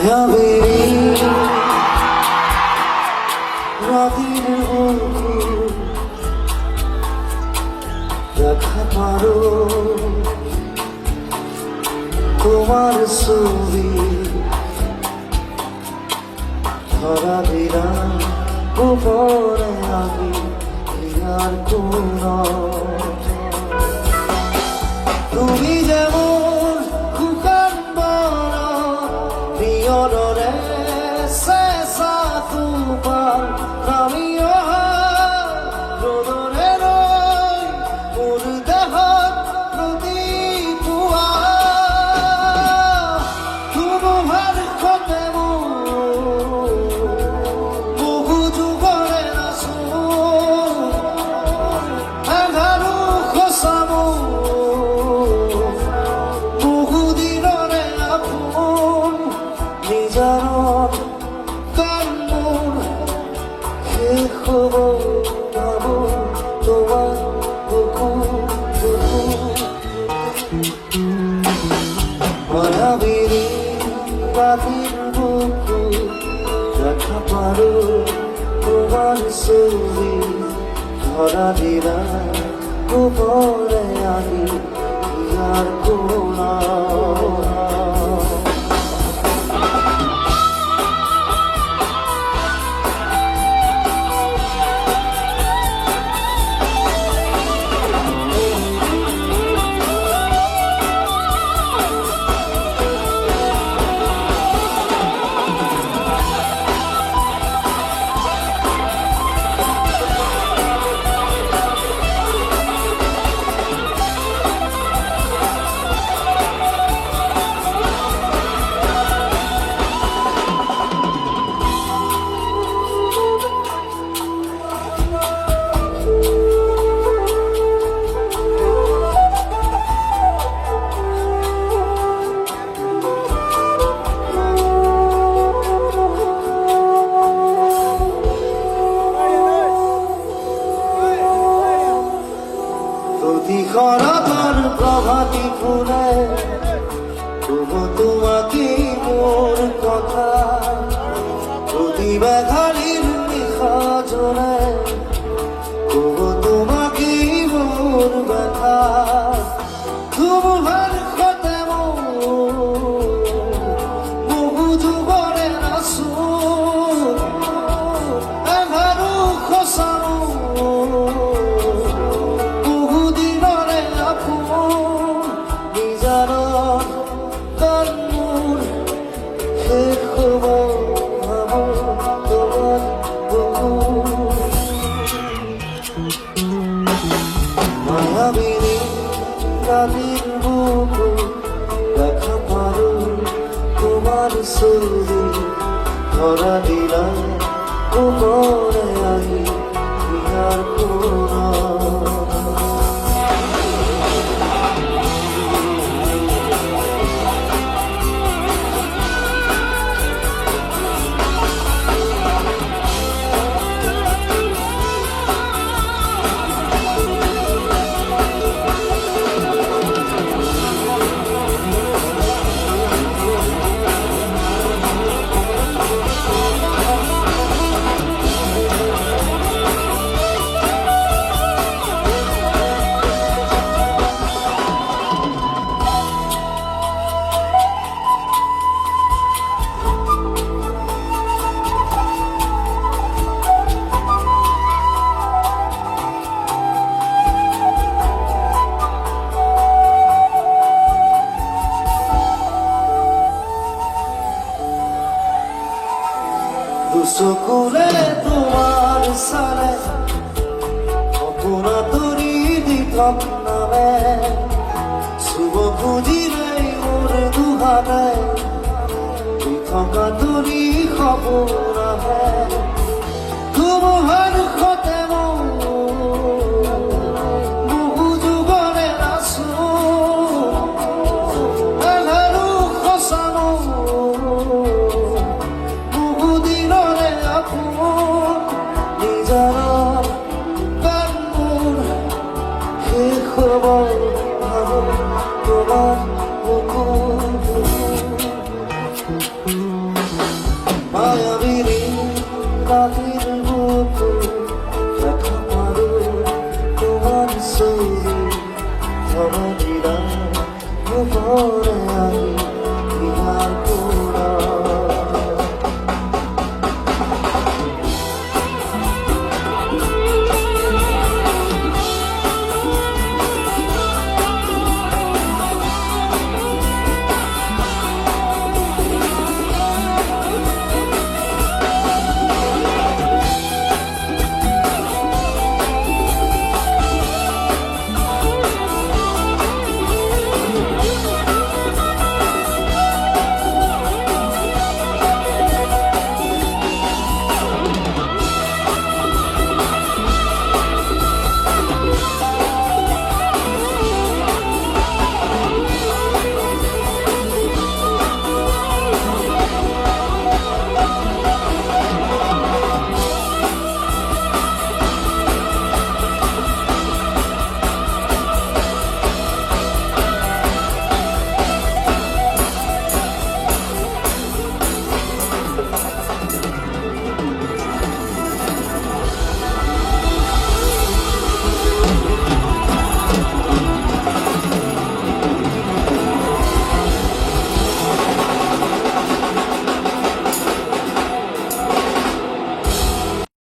মায়াবী রাতের বুকুর দেখা পারো তোমার ছবি ধরা দিলাম উপরে আমি আর কোন তুমি যেমন খুকান বড় প্রিয়রে শেষা তোমার আমিও রোদরে রই মোর দেহ নদী পুয়া তোমার খতে বহু যুগরে নাচো এঘারো খসামো বহুদিনরে আপন নিজার কান্মুর শেষ হব ভাবো তোমার মায়াবী রাতের বুকুর দেখা পারো তোমার ছবি ধরা দিলা উপরে আমি আর কোন প্রতিকরতর প্রভাতী ফুলে তবু তোমাকে মোর কথা প্রতিবাঘালির মেঘা জোরে তবু তোমাকে মোর ব্যথা তোমার খতে বহু যুগরে নাচো এঘারো খসানো মায়াবী রাতের বুকুর দেখা পারো তোমার ছবি ধরা দিলাম উপরে আমি আর কোন দুসকুলে তোমার সালে অপুরা তরি দিতাম নামে শুভ খুঁজিলে ওর দুহাবে থকা তরি খবর আহে তোমার খতে বহু যুগরে নাচো এঘারো খসানো নিজার কান্মুর শেষ হব ভাবো তোমার মুকুর 소리 더하리라 무버려